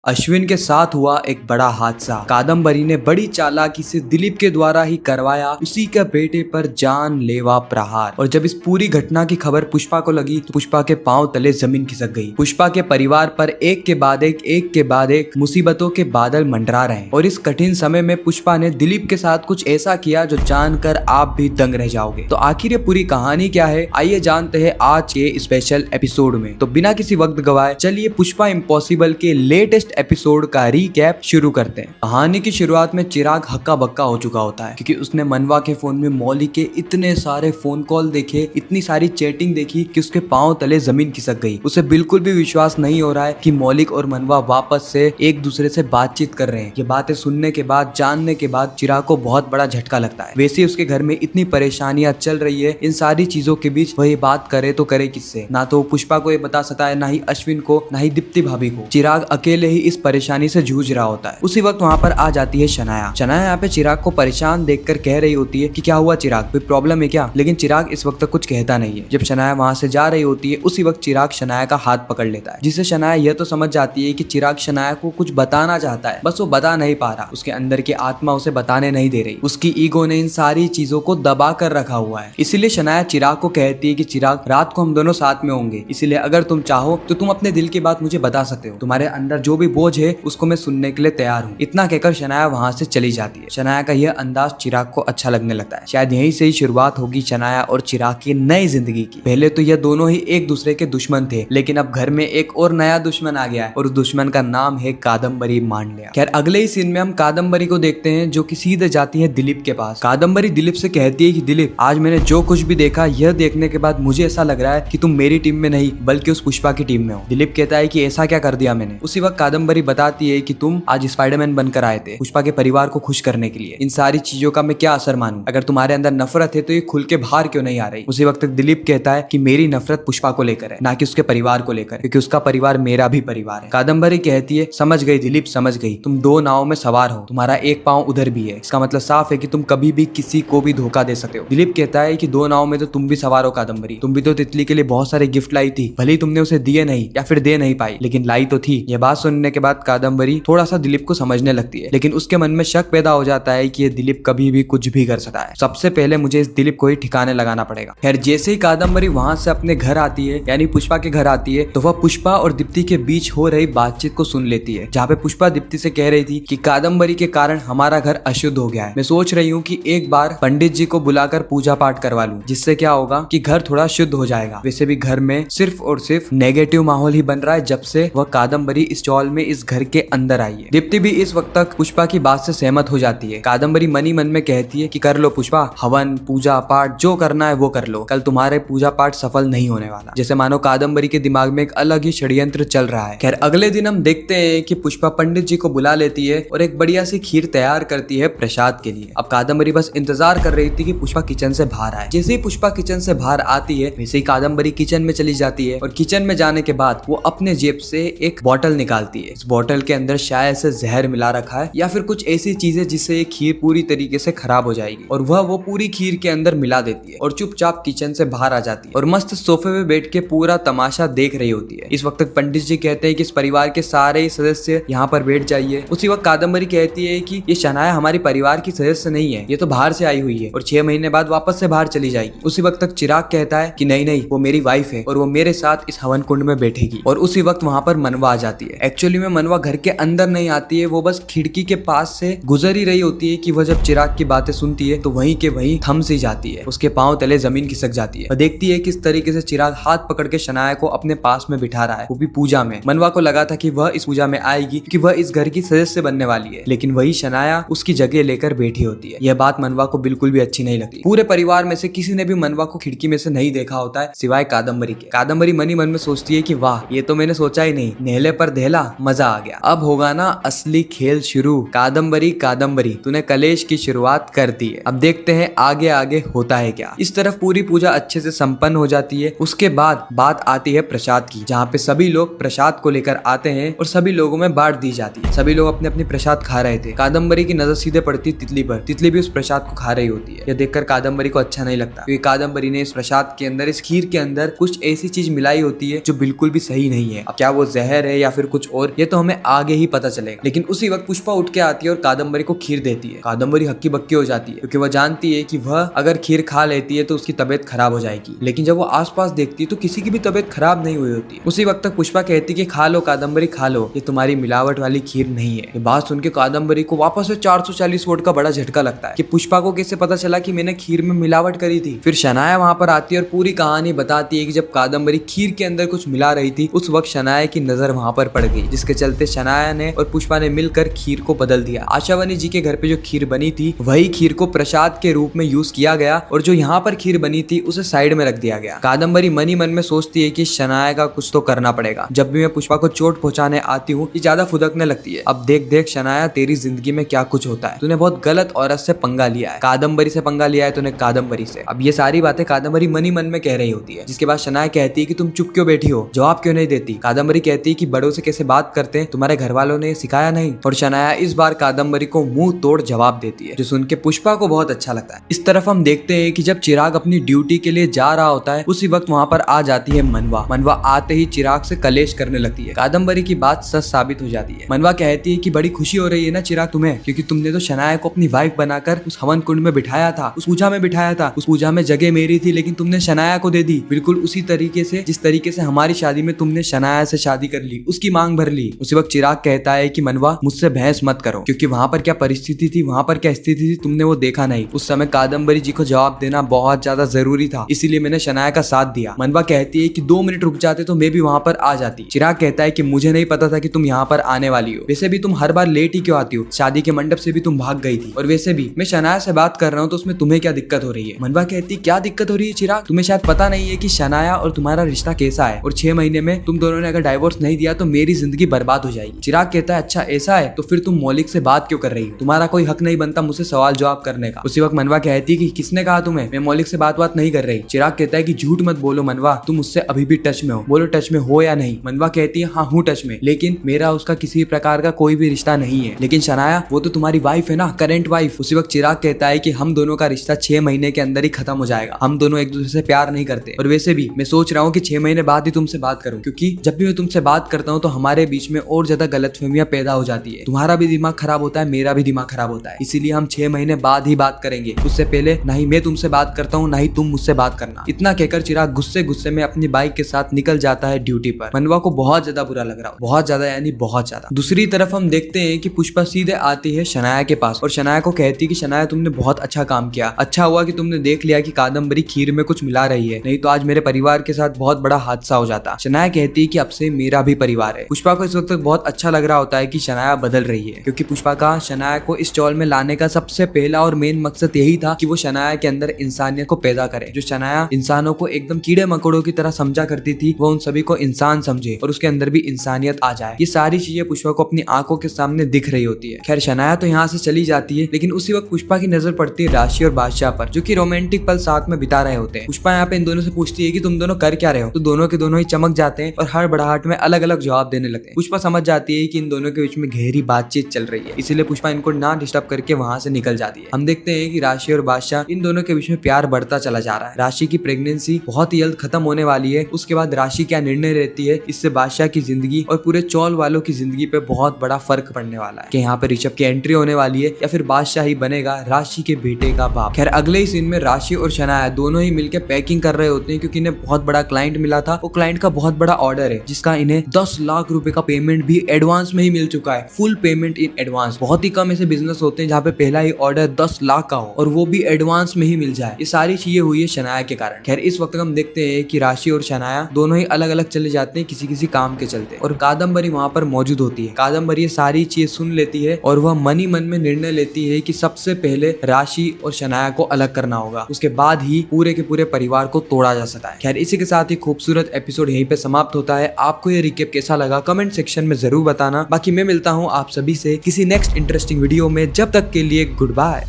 अश्विन के साथ हुआ एक बड़ा हादसा। कादम्बरी ने बड़ी चालाकी से दिलीप के द्वारा ही करवाया उसी के बेटे पर जानलेवा प्रहार। और जब इस पूरी घटना की खबर पुष्पा को लगी तो पुष्पा के पांव तले जमीन खिसक गई। पुष्पा के परिवार पर एक के बाद एक मुसीबतों के बादल मंडरा रहे। और इस कठिन समय में पुष्पा ने दिलीप के साथ कुछ ऐसा किया जो जानकर आप भी दंग रह जाओगे। तो आखिर ये पूरी कहानी क्या है, आइए जानते हैं आज के स्पेशल एपिसोड में। तो बिना किसी वक्त गवाए चलिए पुष्पा इम्पॉसिबल के लेटेस्ट एपिसोड का रीकैप शुरू करते हैं। कहानी की शुरुआत में चिराग हक्का बक्का हो चुका होता है क्योंकि उसने मनवा के फोन में मौली के इतने सारे फोन कॉल देखे, इतनी सारी चैटिंग देखी कि उसके पांव तले जमीन खिसक गई। उसे बिल्कुल भी विश्वास नहीं हो रहा है कि मौलिक और मनवा वापस से एक दूसरे से बातचीत कर रहे हैं। ये बातें सुनने के बाद, जानने के बाद चिराग को बहुत बड़ा झटका लगता है। वैसे उसके घर में इतनी परेशानियां चल रही है, इन सारी चीजों के बीच वही बात करे तो करे किससे? ना तो पुष्पा को ये बता सकता है, ना ही अश्विन को, ना ही दीप्ति भाभी को। चिराग अकेले ही इस परेशानी से जूझ रहा होता है। उसी वक्त वहाँ पर आ जाती है शनाया। शनाया यहाँ पे चिराग को परेशान देखकर कह रही होती है कि क्या हुआ चिराग, कोई प्रॉब्लम है क्या? लेकिन चिराग इस वक्त तक कुछ कहता नहीं है। जब शनाया वहाँ से जा रही होती है उसी वक्त चिराग शनाया का हाथ पकड़ लेता है, जिससे शनाया यह तो समझ जाती है कि चिराग शनाया को कुछ बताना चाहता है, बस वो बता नहीं पा रहा। उसके अंदर की आत्मा उसे बताने नहीं दे रही। उसकी ईगो ने इन सारी चीजों को दबा कर रखा हुआ है। इसीलिए शनाया चिराग को कहती है कि चिराग, रात को हम दोनों साथ में होंगे, इसलिए अगर तुम चाहो तो तुम अपने दिल की बात मुझे बता सकते हो। तुम्हारे अंदर जो भी बोझ है उसको मैं सुनने के लिए तैयार हूँ। इतना कहकर शनाया वहाँ से चली जाती है। शनाया का यह अंदाज चिराग को अच्छा लगने लगता है। शायद यहीं से ही शुरुआत होगी शनाया और चिराग की नई जिंदगी की। पहले तो यह दोनों ही एक दूसरे के दुश्मन थे, लेकिन अब घर में एक और नया दुश्मन आ गया है और उस दुश्मन का नाम है कादम्बरी मांडलिया। खैर अगले ही सीन में हम कादम्बरी को देखते हैं जो कि सीधे जाती है दिलीप के पास। कादम्बरी दिलीप से कहती है कि दिलीप, आज मैंने जो कुछ भी देखा, यह देखने के बाद मुझे ऐसा लग रहा है कि तुम मेरी टीम में नहीं बल्कि उस पुष्पा की टीम में हो। दिलीप कहता है कि ऐसा क्या कर दिया मैंने? उसी वक्त कादम्बरी बताती है कि तुम आज स्पाइडरमैन बनकर आए थे पुष्पा के परिवार को खुश करने के लिए। इन सारी चीजों का मैं क्या असर मानूं? अगर तुम्हारे अंदर नफरत है तो ये खुल के बाहर क्यों नहीं आ रही? उसी वक्त दिलीप कहता है कि मेरी नफरत पुष्पा को लेकर है, ना कि उसके परिवार को लेकर, क्योंकि उसका परिवार मेरा भी परिवार है। कादम्बरी कहती है, समझ गई दिलीप, समझ गई। तुम दो नाव में सवार हो, तुम्हारा एक पांव उधर भी है। इसका मतलब साफ है कि तुम कभी भी किसी को भी धोखा दे सकते हो। दिलीप कहता है कि दो नाव में तो तुम भी सवार हो कादम्बरी। तुम भी तो तितली के लिए बहुत सारे गिफ्ट लाई थी, भले ही तुमने उसे दिए नहीं या फिर दे नहीं पाई, लेकिन लाई तो थी। यह बात सुनने के बाद कादम्बरी थोड़ा सा दिलीप को समझने लगती है, लेकिन उसके मन में शक पैदा हो जाता है कि ये दिलीप कभी भी कुछ भी कर सकता है। सबसे पहले मुझे इस दिलीप को ही ठिकाने लगाना पड़ेगा। खैर जैसे ही कादम्बरी वहां से अपने घर आती है, यानी पुष्पा के घर आती है, तो वह पुष्पा और दीप्ति के बीच हो रही बातचीत को सुन लेती है, जहाँ पे पुष्पा दीप्ति से कह रही थी कि कादम्बरी के कारण हमारा घर अशुद्ध हो गया है। मैं सोच रही हूँ कि एक बार पंडित जी को बुलाकर पूजा पाठ करवा लूं, जिससे क्या होगा कि घर थोड़ा शुद्ध हो जाएगा। वैसे भी घर में सिर्फ और सिर्फ नेगेटिव माहौल ही बन रहा है जब से वह कादम्बरी इस चौल में इस घर के अंदर आई है। दीप्ति भी इस वक्त तक पुष्पा की बात से सहमत हो जाती है। कादम्बरी मनी मन में कहती है कि कर लो पुष्पा, हवन पूजा पाठ जो करना है वो कर लो, कल तुम्हारे पूजा पाठ सफल नहीं होने वाला। जैसे मानो कादम्बरी के दिमाग में एक अलग ही षड्यंत्र चल रहा है। खैर अगले दिन हम देखते हैं कि पुष्पा पंडित जी को बुला लेती है और एक बढ़िया सी खीर तैयार करती है प्रसाद के लिए। अब कादम्बरी बस इंतजार कर रही थी कि पुष्पा किचन से बाहर आए। जैसे ही पुष्पा किचन से बाहर आती है वैसे ही कादम्बरी किचन में चली जाती है, और किचन में जाने के बाद वो अपने जेब से एक बोतल निकालती है। इस बोतल के अंदर शायद से जहर मिला रखा है या फिर कुछ ऐसी चीजें जिससे ये खीर पूरी तरीके से खराब हो जाएगी, और वह वो पूरी खीर के अंदर मिला देती है और चुपचाप किचन से बाहर आ जाती है और मस्त सोफे पे बैठ के पूरा तमाशा देख रही होती है। इस वक्त पंडित जी कहते हैं कि इस परिवार के सारे सदस्य यहाँ पर बैठ जाइए। उसी वक्त कादम्बरी कहती है कि ये शनाया हमारे परिवार की सदस्य नहीं है, ये तो बाहर से आई हुई है और 6 महीने बाद वापस से बाहर चली जाएगी। उसी वक्त तक चिराग कहता है कि नहीं नहीं, वो मेरी वाइफ है और वो मेरे साथ इस हवन कुंड में बैठेगी। और उसी वक्त वहाँ पर मनवा आ जाती है। एक्चुअली में मनवा घर के अंदर नहीं आती है, वो बस खिड़की के पास से गुजर ही रही होती है कि वह जब चिराग की बातें सुनती है तो वहीं के वहीं थम सी जाती है। उसके पांव तले जमीन खिसक जाती है। वह देखती है किस तरीके से चिराग हाथ पकड़ के शनाया को अपने पास में बिठा रहा है, वो भी पूजा में। मनवा को लगा था कि वह इस पूजा में आएगी क्योंकि वह इस घर की सदस्य बनने वाली है, लेकिन वही शनाया उसकी जगह लेकर बैठी होती है। यह बात मनवा को बिल्कुल भी अच्छी नहीं लगती। पूरे परिवार में से किसी ने भी मनवा को खिड़की में से नहीं देखा होता है सिवाय कादम्बरी के। कादम्बरी मनी मन में सोचती है कि वाह, ये तो मैंने सोचा ही नहीं, नेहले पर दहला, मजा आ गया। अब होगा ना असली खेल शुरू। कादम्बरी कादम्बरी, तूने कलेश की शुरुआत कर दी है, अब देखते हैं आगे आगे होता है क्या। इस तरफ पूरी पूजा अच्छे से संपन्न हो जाती है। उसके बाद बात आती है प्रसाद की, जहाँ पे सभी लोग प्रसाद को लेकर आते हैं और सभी लोगों में बांट दी जाती है। सभी लोग अपने अपने प्रसाद खा रहे थे। कादम्बरी की नजर सीधे पड़ती तितली पर। तितली भी उस प्रसाद को खा रही होती है। यह देखकर कादम्बरी को अच्छा नहीं लगता, क्योंकि कादम्बरी ने इस प्रसाद के अंदर, इस खीर के अंदर कुछ ऐसी चीज मिलाई होती है जो बिल्कुल भी सही नहीं है। अब क्या वो जहर है या फिर कुछ और चोर, ये तो हमें आगे ही पता चलेगा। लेकिन उसी वक्त पुष्पा उठ के आती है और कादम्बरी को खीर देती है। कादम्बरी हक्की बक्की हो जाती है क्योंकि वह जानती है कि वह अगर खीर खा लेती है तो उसकी तबीयत खराब हो जाएगी। लेकिन जब वो आसपास देखती है तो किसी की भी तबीयत खराब नहीं हुई होती। उसी वक्त तक पुष्पा कहती है कि खा लो कादम्बरी, खा लो, ये तुम्हारी मिलावट वाली खीर नहीं है। ये बात सुन के कादम्बरी को वापस से 440 वोट का बड़ा झटका लगता है कि पुष्पा को कैसे पता चला कि मैंने खीर में मिलावट करी थी। फिर शनाया वहां पर आती है और पूरी कहानी बताती है कि जब कादम्बरी खीर के अंदर कुछ मिला रही थी उस वक्त शनाया की नजर वहां पर पड़ गई, जिसके चलते शनाया ने और पुष्पा ने मिलकर खीर को बदल दिया। आशावानी जी के घर पे जो खीर बनी थी वही खीर को प्रसाद के रूप में यूज किया गया और जो यहाँ पर खीर बनी थी उसे साइड में रख दिया गया। कादम्बरी मन ही मन में सोचती है कि शनाया का कुछ तो करना पड़ेगा। जब भी मैं पुष्पा को चोट पहुंचाने आती हूँ ये ज्यादा फुदकने लगती है। अब देख देख शनाया तेरी जिंदगी में क्या कुछ होता है, तूने बहुत गलत औरत से पंगा लिया है, कादम्बरी से पंगा लिया है तूने, कादम्बरी से। अब ये सारी बातें कादम्बरी मन ही मन में कह रही होती है, जिसके बाद शनाया कहती है कि तुम चुप क्यों बैठी हो, जवाब क्यों नहीं देती। कादम्बरी कहती है कि बड़ों से कैसे बात करते हैं तुम्हारे घर वालों ने सिखाया नहीं। और शनाया इस बार कादम्बरी को मुंह तोड़ जवाब देती है, जो सुन के पुष्पा को बहुत अच्छा लगता है। इस तरफ हम देखते हैं कि जब चिराग अपनी ड्यूटी के लिए जा रहा होता है उसी वक्त वहाँ पर आ जाती है मनवा। मनवा आते ही चिराग से कलेश करने लगती है। कादम्बरी की बात सच साबित हो जाती है। मनवा कहती है कि बड़ी खुशी हो रही है ना चिराग तुम्हें, क्योंकि तुमने तो शनाया को अपनी वाइफ बनाकर उस हवन कुंड में बिठाया था, उस पूजा में बिठाया था। उस पूजा में जगह मेरी थी लेकिन तुमने शनाया को दे दी, बिल्कुल उसी तरीके से जिस तरीके से हमारी शादी में तुमने शनाया से शादी कर ली, उसकी मांग भर ली। उसी वक्त चिराग कहता है कि मनवा मुझसे बहस मत करो, क्योंकि वहां पर क्या परिस्थिति थी, वहां पर क्या स्थिति थी तुमने वो देखा नहीं। उस समय कादम्बरी जी को जवाब देना बहुत ज्यादा जरूरी था, इसीलिए मैंने शनाया का साथ दिया। मनवा कहती है कि 2 मिनट रुक जाते तो मैं भी वहां पर आ जाती। चिराग कहता है कि मुझे नहीं पता था कि तुम यहाँ पर आने वाली हो, वैसे भी तुम हर बार लेट ही क्यों आती हो, शादी के मंडप से भी तुम भाग गई थी, और वैसे भी मैं शनाया से बात कर रहा हूँ तो उसमें तुम्हें क्या दिक्कत हो रही है। मनवा कहती क्या दिक्कत हो रही है चिराग, तुम्हें शायद पता नहीं है कि शनाया और तुम्हारा रिश्ता कैसा है, और 6 महीने में तुम दोनों ने अगर डाइवोर्स नहीं दिया तो मेरी जिंदगी बर्बाद हो जाएगी। चिराग कहता है अच्छा ऐसा है तो फिर तुम मौलिक से बात क्यों कर रही हो, तुम्हारा कोई हक नहीं बनता मुझसे सवाल जवाब करने का। उसी वक्त मनवा कहती है कि किसने कहा तुम्हें, मैं मौलिक से बात नहीं कर रही। चिराग कहता है कि झूठ मत बोलो मनवा, तुम उससे अभी भी टच में हो, बोलो टच में हो या नहीं। मनवा कहती है हाँ हूँ टच में, लेकिन मेरा उसका किसी प्रकार का कोई भी रिश्ता नहीं है। लेकिन शनाया वो तो तुम्हारी वाइफ है ना, करंट वाइफ। उसी वक्त चिराग कहता है कि हम दोनों का रिश्ता 6 महीने के अंदर ही खत्म हो जाएगा, हम दोनों एक दूसरे से प्यार नहीं करते, और वैसे भी मैं सोच रहा हूँ कि 6 महीने बाद ही तुमसे बात करूँ, क्योंकि जब भी मैं तुमसे बात करता हूँ तो हमारे बीच में और ज्यादा गलतफहमियां पैदा हो जाती है, तुम्हारा भी दिमाग खराब होता है, मेरा भी दिमाग खराब होता है, इसीलिए हम 6 महीने बाद ही बात करेंगे, उससे पहले ना ही मैं तुमसे बात करता हूँ ना ही तुम मुझसे बात करना। इतना कहकर चिराग गुस्से में अपनी बाइक के साथ निकल जाता है ड्यूटी पर। मनवा को बहुत ज्यादा बुरा लग रहा, बहुत ज्यादा यानी बहुत ज्यादा। दूसरी तरफ हम देखते हैं कि पुष्पा सीधे आती है शनाया के पास और शनाया को कहती है कि शनाया तुमने बहुत अच्छा काम किया, अच्छा हुआ कि तुमने देख लिया कि कादम्बरी खीर में कुछ मिला रही है, नहीं तो आज मेरे परिवार के साथ बहुत बड़ा हादसा हो जाता। शनाया कहती है कि अब से मेरा भी परिवार है। पुष्पा को इस वक्त बहुत अच्छा लग रहा होता है कि शनाया बदल रही है, क्योंकि पुष्पा का शनाया को इस चौल में लाने का सबसे पहला और मेन मकसद यही था कि वो शनाया के अंदर इंसानियत को पैदा करे। जो शनाया इंसानों को एकदम कीड़े मकोड़ों की तरह समझा करती थी, वो उन सभी को इंसान समझे और उसके अंदर भी इंसानियत आ जाए। ये सारी चीजें पुष्पा को अपनी आंखों के सामने दिख रही होती है। खैर शनाया तो यहाँ से चली जाती है, लेकिन उसी वक्त पुष्पा की नजर पड़ती है राशि और बादशाह पर, जो कि रोमांटिक पल साथ में बिता रहे होते हैं। पुष्पा यहाँ पे इन दोनों से पूछती है कि तुम दोनों कर क्या रहे हो, तो दोनों के दोनों ही चमक जाते हैं और हर बड़ाहट में अलग अलग जवाब देने लगते हैं। पुष्पा समझ जाती है कि इन दोनों के बीच में गहरी बातचीत चल रही है, इसीलिए पुष्पा इनको ना डिस्टर्ब करके वहां से निकल जाती है। हम देखते हैं कि राशि और बादशाह इन दोनों के बीच में प्यार बढ़ता चला जा रहा है। राशि की प्रेगनेंसी बहुत ही जल्द खत्म होने वाली है। उसके बाद राशि क्या निर्णय रहती है, इससे बादशाह की जिंदगी और पूरे चौल वालों की जिंदगी पे बहुत बड़ा फर्क पड़ने वाला है कि यहाँ पे ऋषभ की एंट्री होने वाली है या फिर बादशाह ही बनेगा राशि के बेटे का बाप। खैर अगले ही सीन में राशि और शनाया दोनों ही मिलकर पैकिंग कर रहे होते हैं, क्योंकि इन्हें बहुत बड़ा क्लाइंट मिला था। वो क्लाइंट का बहुत बड़ा ऑर्डर है, जिसका इन्हें 10 लाख रुपए का पेमेंट भी एडवांस में ही मिल चुका है, फुल पेमेंट इन एडवांस। बहुत ही कम ऐसे बिजनेस होते हैं जहाँ पे पहला ही ऑर्डर 10 लाख का हो और वो भी एडवांस में ही मिल जाए। ये सारी चीजें हुई है शनाया के कारण। खैर इस वक्त हम देखते हैं कि राशि और शनाया दोनों ही अलग अलग चले जाते हैं किसी किसी काम के चलते, और कादम्बरी वहां पर मौजूद होती है। कादम्बरी सारी चीज सुन लेती है और वह मन ही मन में निर्णय लेती है कि सबसे पहले राशि और शनाया को अलग करना होगा, उसके बाद ही पूरे के पूरे परिवार को तोड़ा जा सकता है। खैर इसी के साथ ही खूबसूरत एपिसोड यहीं पे समाप्त होता है। आपको ये रिकेप कैसा लगा कमेंट सेक्शन में जरूर बताना। बाकी मैं मिलता हूँ आप सभी से किसी नेक्स्ट इंटरेस्टिंग वीडियो में, जब तक के लिए गुड बाय।